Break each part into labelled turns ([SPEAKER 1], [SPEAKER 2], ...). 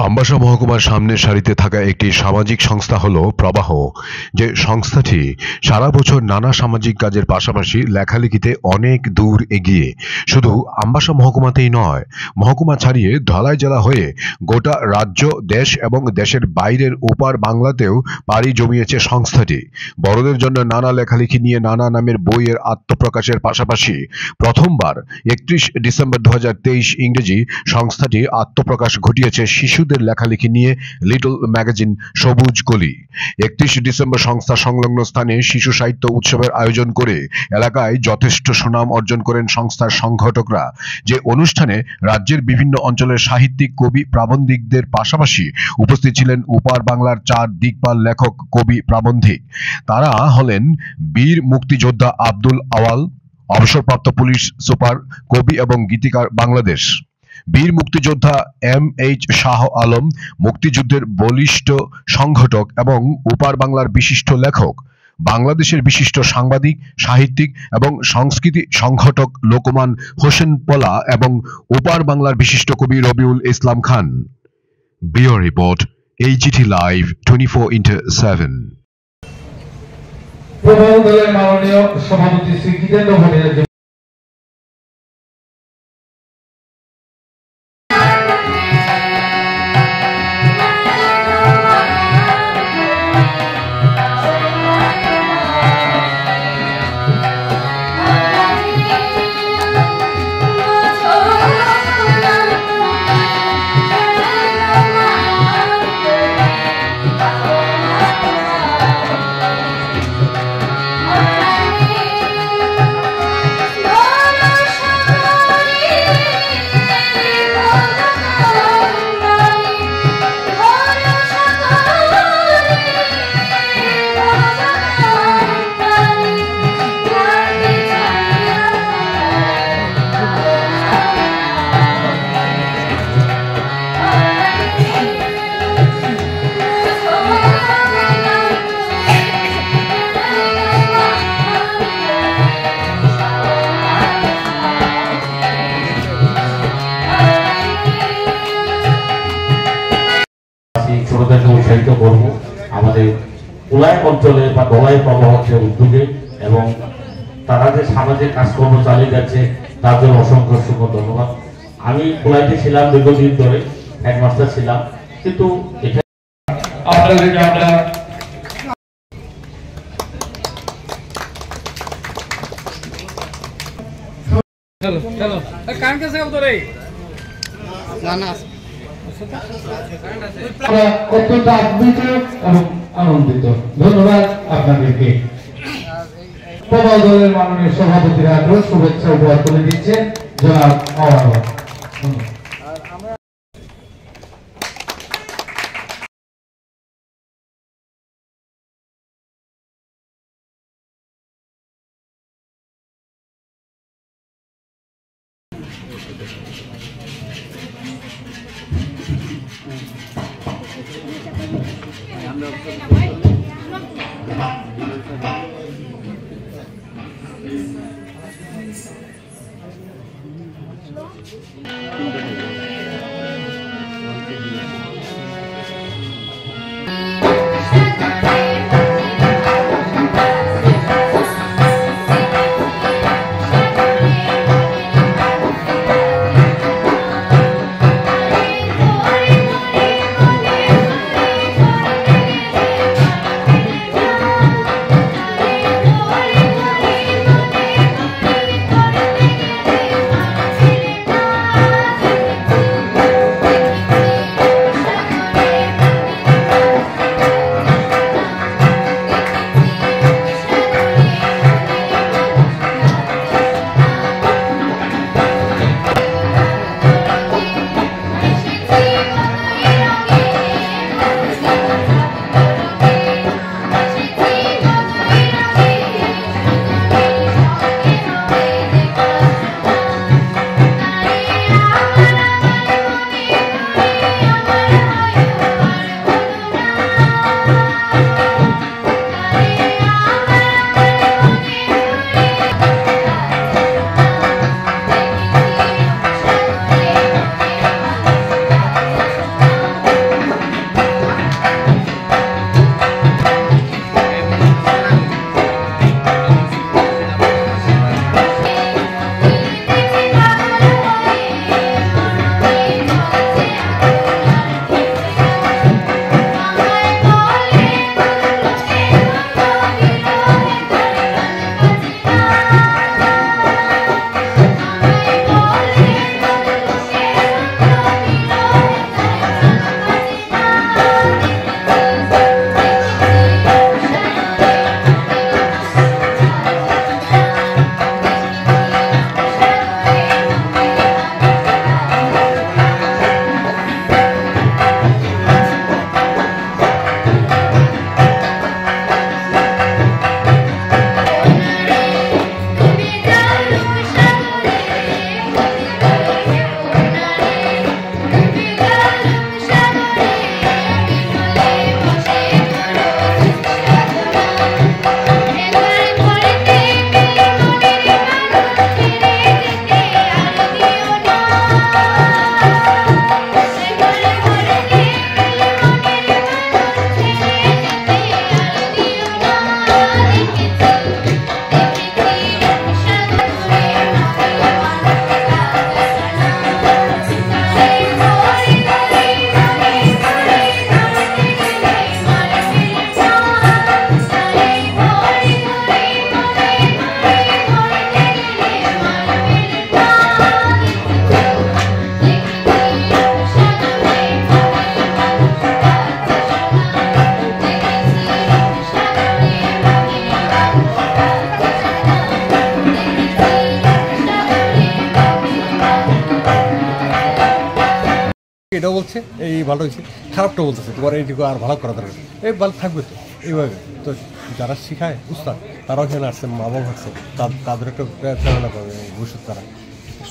[SPEAKER 1] আম্বাসা মহকুমার সামনের সারিতে থাকা একটি সামাজিক সংস্থা হল প্রবাহ, যে সংস্থাটি সারা বছর নানা সামাজিক কাজের পাশাপাশি লেখালেখিতে অনেক দূর এগিয়ে। শুধু আম্বাসা মহকুমাতেই নয়, মহকুমা ছাড়িয়ে ধলাই জেলা হয়ে গোটা রাজ্য, দেশ এবং দেশের বাইরের ওপার বাংলাতেও পাড়ি জমিয়েছে সংস্থাটি। বড়দের জন্য নানা লেখালেখি নিয়ে নানা নামের বইয়ের আত্মপ্রকাশের পাশাপাশি প্রথমবার 31 ডিসেম্বর 2023 ইংরেজি সংস্থাটি আত্মপ্রকাশ ঘটিয়েছে শিশুদের লেখালেখি নিয়ে লিটল ম্যাগাজিন সবুজ কলি। 31 ডিসেম্বর সংস্থা সংলগ্ন স্থানে শিশু সাহিত্য উৎসবের আয়োজন করে এলাকায় যথেষ্ট সুনাম অর্জন করেন সংস্থার সংগঠকরা, যে অনুষ্ঠানে রাজ্যের বিভিন্ন অঞ্চলের সাহিত্যিক, কবি, প্রাবন্ধিকদের পাশাপাশি উপস্থিত ছিলেন উপার বাংলার 4 দিকপাল লেখক, কবি, প্রাবন্ধিক। তারা হলেন বীর মুক্তিযোদ্ধা আব্দুল আওয়াল, অবসরপ্রাপ্ত পুলিশ সুপার, কবি এবং গীতিকার বাংলাদেশ; বীর মুক্তিযোদ্ধা MH শাহ আলম, মুক্তিযুদ্ধের বলিষ্ঠ সংগঠক এবং উপার বাংলার বিশিষ্ট লেখক; বাংলাদেশের বিশিষ্ট সাংবাদিক, সাহিত্যিক এবং সংস্কৃতি সংগঠক লোকমান হোসেন পলা এবং উপার বাংলার বিশিষ্ট কবি Rabiul Islam Khan. Bureau report, AGT live 24/7।
[SPEAKER 2] প্রবাহ দলের মাননীয় সভাপতি শ্রী জিতেন্দ্র ভট্টাচার্য ছোটদেরকে উৎসাহিত করব আমাদের উলায় অঞ্চলে বা ধলাই প্রবাহের উদ্যোগে, এবং তারা যে সামাজিক কাজকর্ম চালিয়ে যাচ্ছে তার জন্য অসংখ্য অসংখ্য ধন্যবাদ। আমি উলাইতে ছিলাম দীর্ঘদিন ধরে, হেডমাস্টার ছিলাম, কিন্তু এখানে আপনাদেরকে আমরা চলো চলো কান কাছে উতরে না না অত্যন্ত আপ্লুত এবং আনন্দিত। ধন্যবাদ আপনাদেরকে। প্রবাহ দলের মাননীয় সভাপতিরা শুভেচ্ছা উপহার করে দিচ্ছেন জনাব আওয়াল।
[SPEAKER 3] এটাও বলছে এই ভালো হয়েছে, খারাপটাও বলতেছে তোমার এইটুকু আর ভালো করা দরকার, এই ভালো থাকবে তো এইভাবে। তো যারা শিখায় উস্তাদ তারাও এখানে আসছে, মা বাবা আসছে, তাদের একটা প্রেরণা পাবে ভবিষ্যৎ। তারা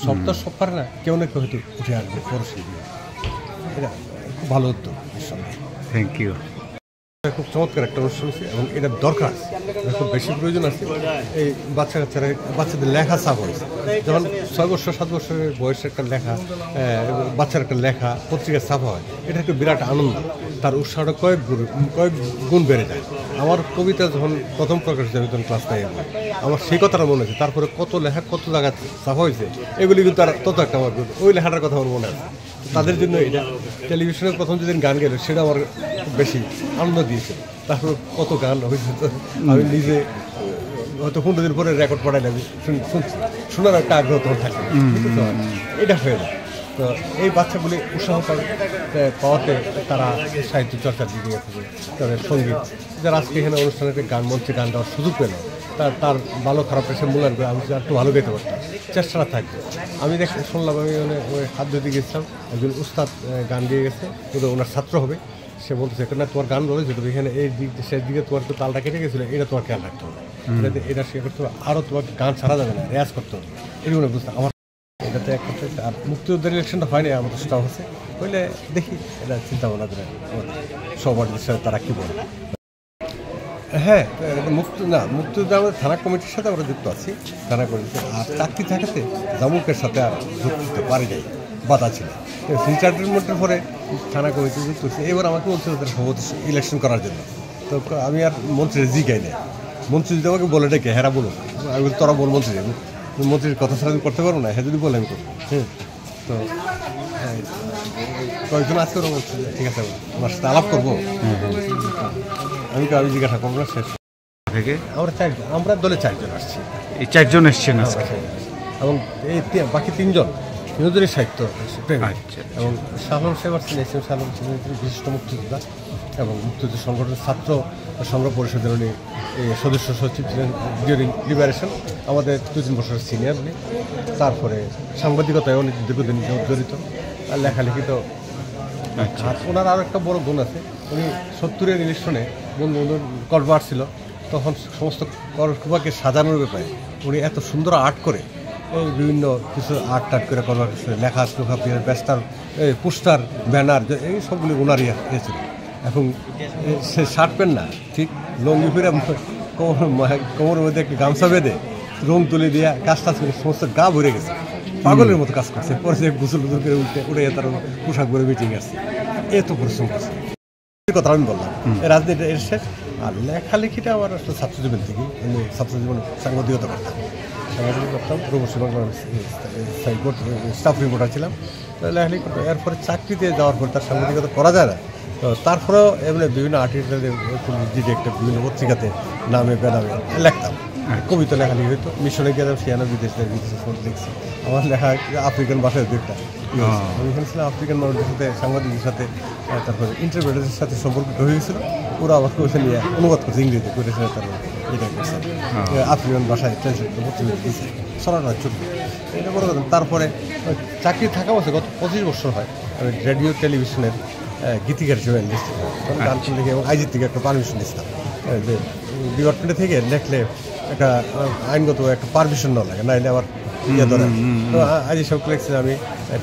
[SPEAKER 3] সব তো সব পারে না, কেউ না কেউ হয়তো উঠে আসবে বড় শিল্পী। এটা খুব ভালো উদ্যোগ।
[SPEAKER 4] Thank you.
[SPEAKER 3] খুব চমৎকার একটা অনুষ্ঠান হচ্ছে এবং এটা দরকার আছে, খুব বেশি প্রয়োজন আছে। এই বাচ্চাদের লেখা ছাপ হয়েছে, যখন 6 বছর 7 বছরের বয়সে একটা লেখা, বাচ্চার একটা লেখা পত্রিকা ছাপা হয়, এটা একটা বিরাট আনন্দ। তার উৎসাহটা কয়েক গুণ বেড়ে যায়। আমার কবিতা যখন প্রথম প্রকাশ হয়েছে, আমি তখন ক্লাস 9 আমার সেই কথাটা মনে আছে। তারপরে কত লেখা কত জায়গায় ছাপা হয়েছে, এগুলি কিন্তু তার তত একটা আমার ওই লেখাটার কথা আমার মনে আছে। তাদের জন্য এটা টেলিভিশনে প্রথম যেদিন গান গেল সেটা আমার খুব বেশি আনন্দ দিয়েছে। তারপর কত গান হয়েছে, আমি নিজে হয়তো 15 দিন পরে রেকর্ড পড়াইলে আমি শুনছি, শোনার একটা আগ্রহ তখন থাকে, এটা হয়ে যায়। তো এই বাচ্চাগুলি উৎসাহ পাওয়াতে তারা সাহিত্য চর্চার দিকে তাদের সঙ্গীত, যারা আজকে এখানে অনুষ্ঠানে গান মঞ্চে গান দেওয়ার সুযোগ পেল, তার ভালো খারাপ এসে মূল্যায়ন করে আমি একটু ভালো গাইতে পারতাম, চেষ্টাটা থাকবে। আমি শুনলাম, আমি ওই হাত ধুতে গেছিলাম, একজন উস্তাদ গান দিয়ে গেছে, কিন্তু ওনার ছাত্র হবে। সে বলতেছে না তোমার গান বলেছে, তুমি এখানে এই দিক শেষ দিকে তোমার একটু তালটা কেটে গেছিলো, এটা তোমার খেয়াল রাখতে হবে, এটা শেয়ার করতে হবে, আরও তোমার গান ছাড়া যাবে না, রেয়াজ করতে হবে। এগুলো বুঝতে আমার এটাতে একটা। আর মুক্তিযোদ্ধার ইলেকশনটা হয়নি, আমাদের স্টাফ হচ্ছে, হইলে দেখি এটা চিন্তা ভাবনা করে সহপাঠীদের সাথে তারা কী বলে। হ্যাঁ, মুক্তিযোদ্ধা আমাদের থানা কমিটির সাথে আমরা যুক্ত আছি, থানা কমিটি। আর চাকরি থাকাতে জামুকের সাথে আর যুক্ত হতে পারি নাই, বাধা ছিল। রিটায়ারমেন্টের পরে থানা কমিটি যুক্ত হচ্ছে। এবার আমাকে বলছে ওদের সভাপতি ইলেকশন করার জন্য। তো আমি আর মন্ত্রীর জিগাই না, মন্ত্রী যদি আমাকে বলে ডেকে হেরা বলো, আমি তোরা বল মন্ত্রী, মন্ত্রীর কথা ছাড়া আমি করতে পারবো না, হ্যাঁ যদি বলে আমি করবো। তো কয়েকজন আজকে ওরা বলছে ঠিক আছে আমার সাথে আলাপ করবো। আমি জিজ্ঞাসা করবো না, শেষ
[SPEAKER 4] থেকে
[SPEAKER 3] আমরা দলে 4 জন আসছি।
[SPEAKER 4] এই 4 জন এসছেন আজকে,
[SPEAKER 3] এবং এই বাকি 3 জন বিনোদনের সাহিত্য প্রেমী। এবং শালম সাহেব আসছেন, এস এম শালম ছিলেন বিশিষ্ট মুক্তিযোদ্ধা এবং মুক্তিযুদ্ধ সংগঠনের ছাত্র সংগ্রহ পরিষদের উনি সদস্য সচিব ছিলেন ডিউরিং লিবারেশন, আমাদের 2-3 বছরের সিনিয়র উনি। তারপরে সাংবাদিকতায় অনেক দীর্ঘদিন জড়িত, আর লেখালেখি তো। আর ওনার আরও একটা বড় গুণ আছে, উনি 70-এর ইলেকশনে বন্ধু করবার ছিল, তখন সমস্ত করবাকে সাজানোর ব্যাপারে উনি এত সুন্দর আর্ট করে, এই বিভিন্ন কিছু আর্ট করে করবার লেখা ব্যস্তার পোস্টার ব্যানার এই সবগুলি ওনারই এসেছিল। এখন সে শার্ট প্যান্ট না, ঠিক লঙ্গি ফিরে কোমরের মধ্যে একটা গামছা বেঁধে রং তুলে দিয়ে কাজ করে সমস্ত গা ভরে গেছে, পাগলের মতো কাজ করছে। পরে সে গুসল গুসল করে উঠে তার পোশাক পরে মিটিং আসছে, এত পরিশ্রম করছে। কথা আমি বললাম রাজনীতি এর শেষ। আর লেখালেখিটা আমার আসলে ছাত্রজীবন থেকেই, আমি ছাত্রজীবন সাংবাদিকতা করতাম, প্রবাসী বাংলার স্টাফ রিপোর্টার ছিলাম। লেখালেখি করতাম, এরপরে চাকরিতে যাওয়ার পর তার সাংবাদিকতা করা যায় না। তো তারপরেও এমনি বিভিন্ন আর্টিকেলের একটা বিভিন্ন পত্রিকাতে নামে বেনামে লিখতাম, কবিতা লেখালেখি হইতো। মিশনে গেলাম, সেখানে বিদেশে লিখছি। আমার লেখা আফ্রিকান ভাষায় দুইটা, আমি এখানে ছিলাম আফ্রিকান মানুষদের সাথে, সাংবাদিকদের সাথে, তারপরে ইন্টারপ্রেটারের সাথে সম্পর্ক হয়ে গেছিলো। ওরা আমার কবিতা নিয়ে অনুবাদ করছে ইংরেজিতে, করেছে তারপর এটা করছে আফ্রিকান ভাষায় ট্রান্সলেট পত্রিকা দিয়েছে, সরানোর জন্য এটা বড় কথা। তারপরে চাকরি থাকা বছর গত 25 বছর হয় আমি রেডিও টেলিভিশনের গীতিকার হিসেবে লিখছি, গান লিখে এবং আইজির থেকে একটা পারমিশন দিচ্ছিলাম যে ডিপার্টমেন্টে থেকে লেখলে একটা আইনগত একটা পারমিশন না লাগে, নাইলে আবার ইয়ে ধরে। তো আইজি সব লিখছে আমি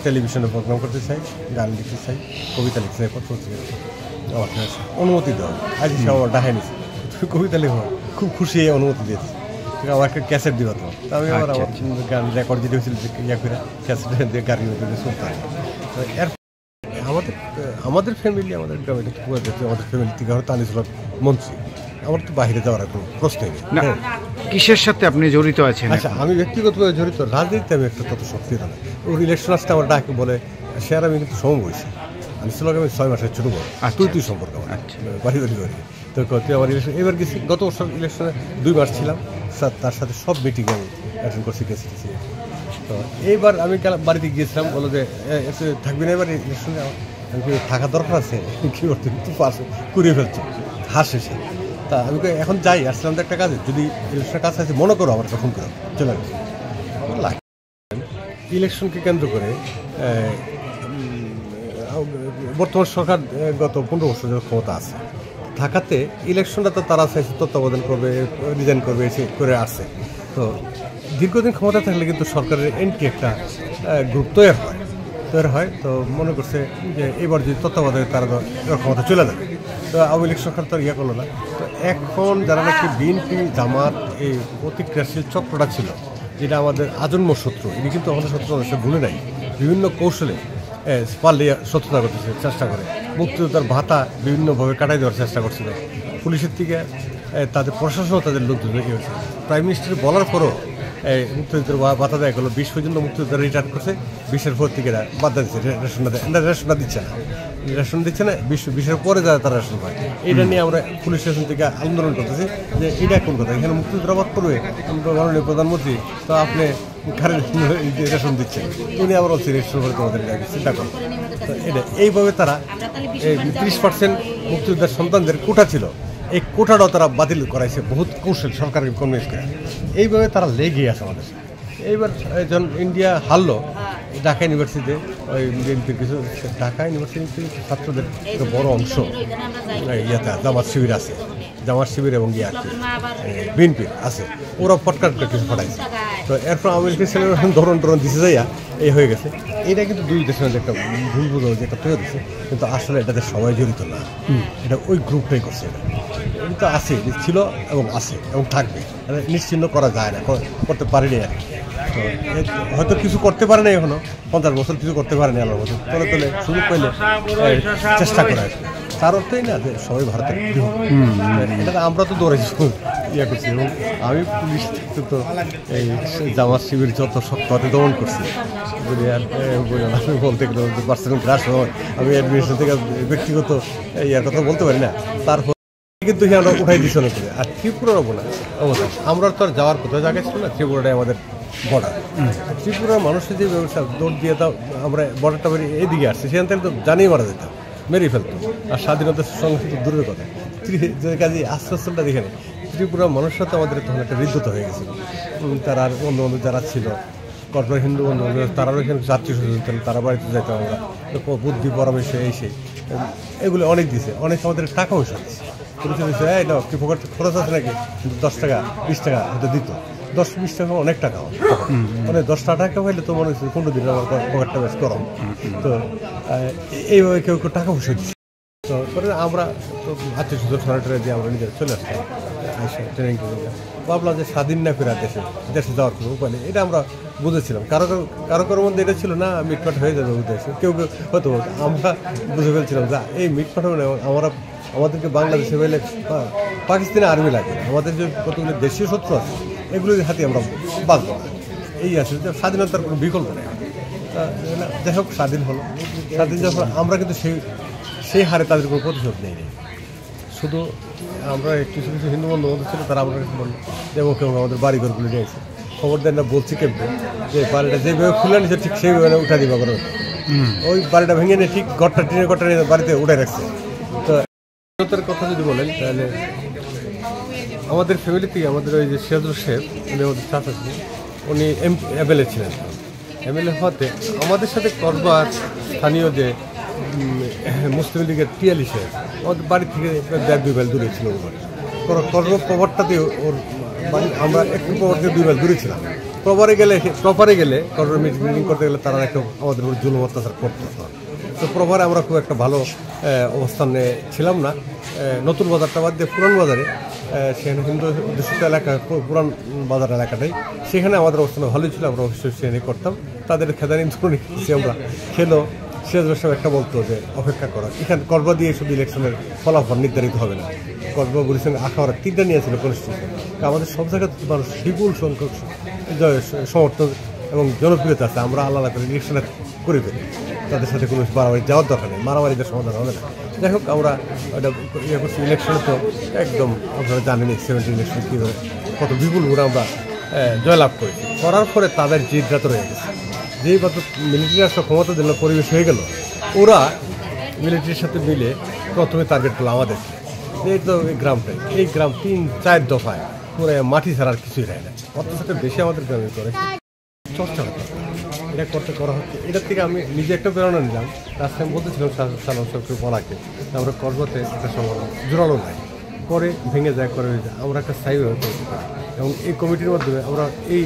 [SPEAKER 3] টেলিভিশনে প্রোগ্রাম করতে চাই, গান লিখতে চাই, কবিতা লিখতে চাই, পত্রিকা আমার অনুমতি দেওয়া। আইজি সব আমার ডাহাই নিচ্ছে, কবিতা লিখো, খুব খুশি অনুমতি দিয়েছে, আমার একটা ক্যাসেট দিবা। তো আমি আবার আমার গান রেকর্ড যেটা হয়েছিল ইয়ে করে ক্যাসেট দিয়ে গাড়ি শুনতে হয়। এর আমাদের ফ্যামিলি, আমাদের গ্রামে আমাদের ফ্যামিলি থেকে হয়তো আনিস মন্ত্রী, আমার তো বাইরে যাওয়ার কোনো প্রশ্নই নেই।
[SPEAKER 4] কিসের সাথে আপনি জড়িত আছেন?
[SPEAKER 3] আচ্ছা, আমি ব্যক্তিগতভাবে জড়িত, রাজনীতিতে আমি একটা তত সক্রিয় না। ওর ইলেকশন আসতে আমার ডাকে বলে, সে আর আমি কিন্তু সম হয়েছি। আমি ছিল আমি 6 মাসের ছোটো বড়, তুই সম্পর্ক আমার বাড়ি বাড়ি বাড়ি। তো তুই আমার ইলেকশন এবার গেছি, গত বছর ইলেকশনে 2 মাস ছিলাম, তার সাথে সব মিটিংয়ে আমি অ্যাটেন্ড করছি, গেছি। তো এইবার আমি বাড়িতে গিয়েছিলাম, বলো যে থাকবি না এবার ইলেকশনে। আমি থাকা দরকার আছে, কী করতে তুই পাশে করিয়ে ফেলছো, হাসে সে। তা আমি এখন যাই, আসলাম তো একটা কাজে, যদি ইলেকশনের কাজ আছে মনে করো আমার ফোন করো, চলে গেছে। ইলেকশনকে কেন্দ্র করে বর্তমান সরকার গত 15 বছর ধরে ক্ষমতা আছে। ঢাকাতে ইলেকশনটা তো তারা চাইছে তত্ত্বাবধান করবে, রিজাইন করবে, এসে করে আসছে। তো দীর্ঘদিন ক্ষমতা থাকলে কিন্তু সরকারের এন্ট্রি একটা গ্রুপ তৈরি হয়। তো মনে করছে যে এবার যদি তত্ত্বাবধানে তারা ক্ষমতা চলে যাবে। তো আওয়ামী লীগ সরকার তো ইয়ে করলো না। তো এখন যারা নাকি বিএনপি জামাত এই প্রতিক্রিয়াশীল চক্রটা ছিল, যেটা আমাদের আজন্ম শত্রু, এটি কিন্তু আমাদের শত্রু সে ভুলে নাই। বিভিন্ন কৌশলে পাল্লে শত্রুতা করতেছে, চেষ্টা করে মুক্তিযোদ্ধার ভাতা বিভিন্নভাবে কাটাই দেওয়ার চেষ্টা করছিল। পুলিশের থেকে তাদের প্রশাসনও তাদের লোকজন রেখে হয়েছে। প্রাইম মিনিস্টার বলার পরও মুক্তিযুদ্ধের ভাতা দেয় গেলো 20 পর্যন্ত মুক্তিযোদ্ধা রিটার্ন করছে, 20-এর পর থেকে বাদ দিচ্ছে, রেশনটা দিচ্ছে না 20-এর পরে যারা তারা রেশন পায়। এটা নিয়ে আমরা পুলিশ স্টেশন থেকে আন্দোলন করতেছি যে এটা কোন কথা, এখানে মুক্তিযোদ্ধা বাদ করবে মাননীয় প্রধানমন্ত্রী, তো আপনি রেশন দিচ্ছেন, উনি আবার বলছে রেশন করে তোমাদের চিন্তা করো। তো এটা এইভাবে তারা 30% মুক্তিযোদ্ধার সন্তানদের কোটা ছিল, এই কোটাটাও তারা বাতিল করাইছে বহুত কৌশল সরকারের কনভিন্স করে। এইভাবে তারা লেগে আছে আমাদের। এইবার যখন ইন্ডিয়া হারলো ঢাকা ইউনিভার্সিটিতে, ওই বিএনপির কিছু ঢাকা ইউনিভার্সিটির ছাত্রদের একটা বড় অংশ ইয়াতে জামাত শিবির আছে, জামাত শিবির এবং বিএনপির আছে, ওরা ফটকার কিছু ফটাইছে। তো এরপর আওয়ামী লীগের ছেলেরা ধরন দিছে যাইয়া এই হয়ে গেছে। এটা কিন্তু দুই দেশের মধ্যে একটা ভুল বোঝা যে একটা তৈরি হচ্ছে, কিন্তু আসলে এটাতে সবাই জড়িত না, এটা ওই গ্রুপটাই করছে। এটা তো আছে, ছিল এবং আছে এবং থাকবে, নিশ্চিন্ন করা যায় না, করতে পারেনি আর কি। তো হয়তো কিছু করতে পারে না, এখনো 50 বছর কিছু করতে পারেনি আল্লাহর মতো, তোলে সুযোগ পেলে চেষ্টা করে আসবে। তার অর্থই না যে সবাই ভারতের এটা আমরা তো দৌড়াইছি ইয়ে করছি, এবং আমি পুলিশ তো এই জামাত শিবির যত শক্ত হাতে দমন করছি আমি বলতে গেলে পার্সোনাল ক্লাস আমি অ্যাডমিনিস্ট্রেশন থেকে ব্যক্তিগত ইয়ার কথা বলতে পারি না। তারপর কিন্তু আমরা উঠাই দিচ্ছি অনেক করে। আর ত্রিপুরারও বলা অবস্থা, আমরা তো আর যাওয়ার কোথাও জায়গা ছিল না, ত্রিপুরাটাই আমাদের বর্ডার। ত্রিপুরার মানুষের যে ব্যবস্থা দৌড় দিয়ে দাও, আমরা বর্ডারটা এইদিকে আসছি, সেখান থেকে তো জানিয়ে মারা যেতাম, মেরেই ফেলতো। আর স্বাধীনতার সঙ্গে দূরের কথা, কাজে আশ্বাসনটা দেখে নেই। ত্রিপুরার মানুষরা তো আমাদের তখন একটা হৃদ্যতা হয়ে গেছিল। তারা আর বন্ধু বান্ধব যারা ছিল, কর্পোরেট হিন্দু বন্ধু বান্ধব, তারাও এখানে যাত্রী সচেতন, তারা বাড়িতে যাইতাম আমরা, বুদ্ধি পরামর্শ এই সেই এগুলো অনেক দিছে, অনেক আমাদের টাকা পয়সা দিচ্ছে। পুলিশে দিচ্ছে এটা কি পকেট খরচ আছে নাকি, 10 টাকা 20 টাকা হয়তো দিত, 10-20 টাকা অনেক টাকা, মানে 10 টাকা হইলে তো মনে হচ্ছে 15 দিন আমার পকেটটা বেশ গরম। তো এইভাবে কেউ টাকা পয়সা দিচ্ছে। তো করে আমরা তো আত্মীয় সরাসরি দিয়ে আমরা নিজেরা চলে আসতাম, ট্রেনিং করে ভাবলাম যে স্বাধীন না করে দেশে যাওয়ার কোনো উপায় নেই, এটা আমরা বুঝেছিলাম। কারোর মধ্যে এটা ছিল না মিটমাট হয়ে যাবে উদ্দেশ্যে, কেউ হয়তো আমরা বুঝে ফেলছিলাম যে এই মিটমাট হবে না, আমাদেরকে বাংলাদেশে হইলে পাকিস্তানি আর্মি লাগে, আমাদের যে কতগুলো দেশীয় শত্রু আছে এগুলোর হাতে আমরা বাঁচবো না, এই আছে যে স্বাধীনতার কোনো বিকল্প নেই। যাই হোক স্বাধীন হলো, স্বাধীন যখন আমরা কিন্তু সেই হারে তাদের কোনো প্রতিশোধ নেই। শুধু আমরা কিছু হিন্দু বন্ধু ছিল, তারা আমরা বলল যে ওকে আমাদের বাড়িঘরগুলো নিয়েছে, খবর দেন না, বলছি কেমন যে বাড়িটা যেভাবে খুলে নিয়েছে ঠিক সেইভাবে উঠা দিবা করে, ওই বাড়িটা ভেঙে নিয়ে ঠিক টিনের ঘরটা নিয়ে বাড়িতে উঠে রাখছে। তো কথা যদি বলেন তাহলে আমাদের ফ্যামিলিতে আমাদের ওই যে সিরাজুল শেখ, উনি আমাদের চাচা ছিলেন, উনি এমএলএ ছিলেন। এমএলএ হওয়াতে আমাদের সাথে করবার স্থানীয় যে মুসলিম লীগের টিয়ালি সাহেব, আমাদের বাড়ি থেকে 1.5-2 মাইল দূরে ছিল। কর্ম প্রভারটাতে ওর বাড়ি, আমরা একটু প্রভার থেকে 2 মাইল দূরে ছিলাম। প্রপারে গেলে কর্ম মিটিং করতে গেলে তারা একটু আমাদের উপর জুলুম অত্যাচার করতে হতো। তো প্রভারে আমরা খুব একটা ভালো অবস্থানে ছিলাম না। নতুন বাজারটা বাদ দিয়ে পুরান বাজারে, সেখানে হিন্দু অধ্যুষিত এলাকা, পুরান বাজার এলাকাটাই, সেখানে আমাদের অবস্থান ভালোই ছিল, আমরা অবশ্যই সেখানে করতাম। তাদের খেদানি ধরুন আমরা খেলো। সিরাজুল সাহেব একটা বলতো যে অপেক্ষা করা, এখানে করবা দিয়ে শুধু ইলেকশনের ফলাফল নির্ধারিত হবে না, করবা বুড়ির সঙ্গে আখাওয়ার 3টা নিয়েছিল কনস্টিটিউশন। আমাদের সব জায়গায় মানুষ বিপুল সংখ্যক সমর্থন এবং জনপ্রিয়তা আছে, আমরা আলাদা করে ইলেকশনে করে ফেলি, তাদের সাথে কোনো বাড়াবাড়ি যাওয়ার দরকার নেই, মারামারিদের সমাধান হবে না। যাই হোক আমরা ওটা ইয়ে করছি। ইলেকশনে তো একদম আপনারা জানেন 70 ইলেকশন কীভাবে কত বিপুল ভোটে আমরা জয়লাভ করেছি। করার পরে তাদের জিদরাত রয়ে গেছে, যেই মাত্র মিলিটারি রাষ্ট্র ক্ষমতা দিল, পরিবেশ হয়ে গেল, ওরা মিলিটারির সাথে মিলে প্রথমে টার্গেট করলো আমাদেরকে। এই তো এই গ্রামটাই, এই গ্রাম 3-4 দফায় পুরো মাটি ছাড়া আর কিছুই নেয় না, অথচ বেশি আমাদের গ্রামে করে চর্চা হতো। এটা করা হচ্ছে। এটার থেকে আমি নিজে একটা প্রেরণা নিলাম। লাস্ট টাইম বলতেছিলাম সালাম সাহেবকে বলাকে আমরা করবতে একটা সংগঠন জোরালো নাই, পরে ভেঙে যায় করে আমরা একটা স্থায়ী করতে পারি। এবং এই কমিটির মাধ্যমে আমরা এই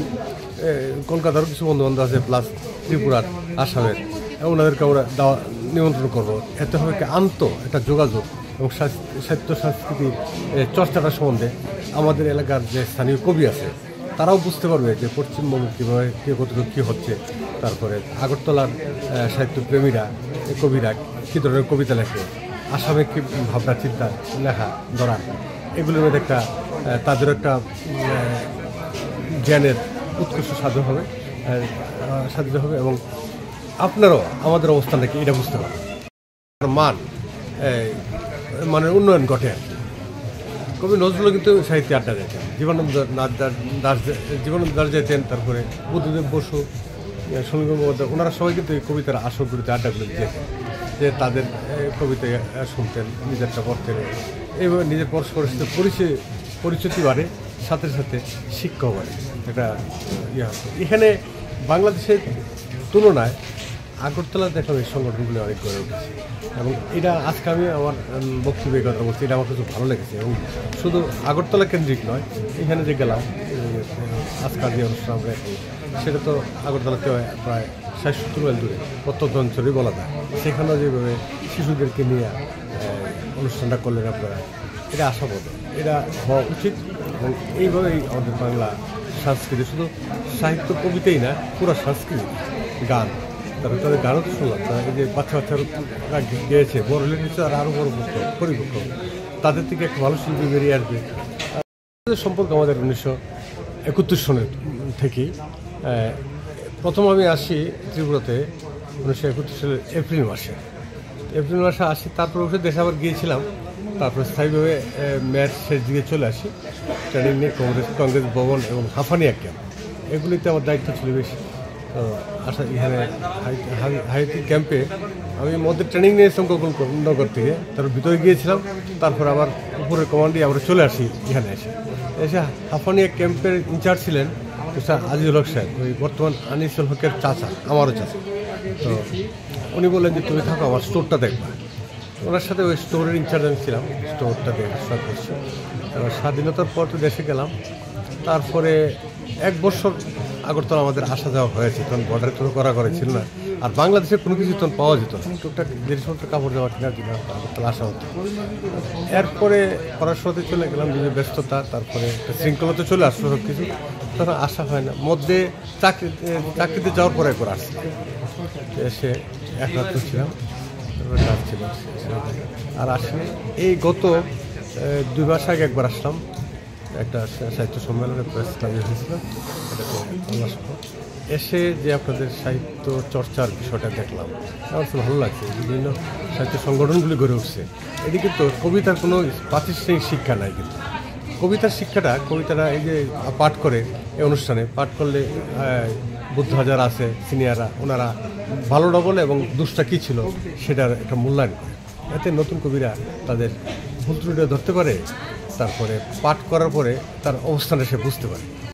[SPEAKER 3] কলকাতারও কিছু বন্ধুবান্ধব আছে, প্লাস ত্রিপুরার, আসামের, ওনাদেরকে আমরা নিমন্ত্রণ করবো। এতে হবে একটা যোগাযোগ এবং সাহিত্য সংস্কৃতির চর্চাটা সম্বন্ধে আমাদের এলাকার যে স্থানীয় কবি আছে তারাও বুঝতে পারবে যে পশ্চিমবঙ্গে কীভাবে কতটুকু কী হচ্ছে। তারপরে আগরতলার সাহিত্যপ্রেমীরা, কবিরা কী ধরনের কবিতা লেখে, আসামে কী ভাবনা চিন্তা লেখা ধরা, এগুলোর মধ্যে একটা তাদের একটা জ্ঞানের উৎকর্ষ সাধিত হবে এবং আপনারাও আমাদের অবস্থানটা কি এটা বুঝতে পারবেন। মানের উন্নয়ন ঘটে আর কি। কবি নজরুলও কিন্তু সাহিত্যে আড্ডা যেতেন, জীবনানন্দ দাস যেতেন, তারপরে বুদ্ধদেব বসু, সমীর গঙ্গোপাধ্যায়, ওনারা সবাই কিন্তু এই কবিতার আসরগুলিতে আড্ডাগুলি যেতেন, যে তাদের কবিতা শুনতেন, নিজেরটা পড়তেন। এইভাবে নিজের পরস্পরের সাথে পরিচিতি বাড়ে, সাথে সাথে শিক্ষাও বাড়ে। এটা এখানে বাংলাদেশের তুলনায় আগরতলা দেখলাম এই সংগঠনগুলি অনেক গড়ে উঠেছে এবং এটা আজকে আমি আমার বক্তব্যের কথা বলছি, এটা আমার খুব ভালো লেগেছে। এবং শুধু আগরতলা কেন্দ্রিক নয়, এখানে যে গেলাম আজকাল যে অনুষ্ঠান আমরা সেটা তো আগরতলাতে প্রায় ৬০-৭০ মাইল দূরে, প্রত্যন্ত অঞ্চলেই বলা যায়। সেখানেও যেভাবে শিশুদেরকে নিয়ে অনুষ্ঠানটা করলেন আপনারা, এটা আশাবাদ, এটা হওয়া উচিত। এবং এইভাবেই আমাদের বাংলা সংস্কৃতি, শুধু সাহিত্য কবিতাই না, পুরো সংস্কৃতি, গান, তারা তাদের গানও তো শুনলাম, তারা এই যে বাচ্চারা গিয়েছে, বড় লিখেছে আর আরও বড় পরিপক্ক, তাদের থেকে একটা ভালো শিল্পী বেরিয়ে আসবে। সম্পর্ক আমাদের 1931 সনের থেকেই। প্রথম আমি আসি ত্রিপুরাতে 1931 সালের এপ্রিল মাসে আসি, তারপর উঠে দেশে আবার গিয়েছিলাম। তারপরে স্থায়ীভাবে ম্যাচ শেষ দিকে চলে আসি। ট্রেনিং নিয়ে কংগ্রেস ভবন এবং হাফানিয়া ক্যাম্প, এগুলিতে আমার দায়িত্ব ছিল বেশি। তো এখানে হাইতি ক্যাম্পে আমি মধ্যে ট্রেনিং নিয়েছিলাম নগর থেকে, তারপর ভিতরে গিয়েছিলাম। তারপর আবার উপরের কমান্ডে আমরা চলে আসি এখানে এসে হাফানিয়া ক্যাম্পের ইনচার্জ ছিলেন আজিজুল হক সাহেব, ওই বর্তমান আনিসুল হকের চাচা, আমারও চাচা। তো উনি বললেন যে তুমি থাকো, আমার স্টোরটা দেখবা। ওনার সাথে ওই স্টোরের ইনচার্জ আমি ছিলাম, স্টোরটা দেখা করছি। এবার স্বাধীনতার পর তো দেশে গেলাম। তারপরে 1 বছর আগরতলা আমাদের আসা যাওয়া হয়েছে, তখন বর্ডারে তো করা ছিল না, আর বাংলাদেশে কোনো কিছু তখন পাওয়া যেত না। টুকটাক জিনিসপত্র, কাপড় জামা কেনার জন্য আগরতলা আসা হতো। এরপরে পড়াশোনাতে চলে গেলাম, নিজের ব্যস্ততা, তারপরে একটা শৃঙ্খলাতে চলে আসলো সব কিছু, তখন আসা হয় না। মধ্যে চাকরিতে যাওয়ার পরে একবার আসছি, এসে 1 রাত ছিলাম, তারপরে কাজ ছিল আর আসলে এই গত 2 মাস আগে একবার আসলাম, একটা সাহিত্য সম্মেলনে প্রেস ক্লাবে হয়েছিল, এটাতে এসে যে আপনাদের সাহিত্য চর্চার বিষয়টা দেখলাম, আমার খুব ভালো লাগছে। বিভিন্ন সাহিত্য সংগঠনগুলি গড়ে উঠছে। এটি কিন্তু কবিতার কোনো প্রাতিষ্ঠানিক শিক্ষা নাই, কিন্তু কবিতাটা এই যে পাঠ করে, এই অনুষ্ঠানে পাঠ করলে বুদ্ধ হাজার আছে সিনিয়ররা, ওনারা ভালোটা বলে এবং দুষ্টা কী ছিল সেটার একটা মূল্যায়ন করে। এতে নতুন কবিরা তাদের ভুল ত্রুটি ধরতে পারে, তারপরে পাঠ করার পরে তার অবস্থানটা সে বুঝতে পারে।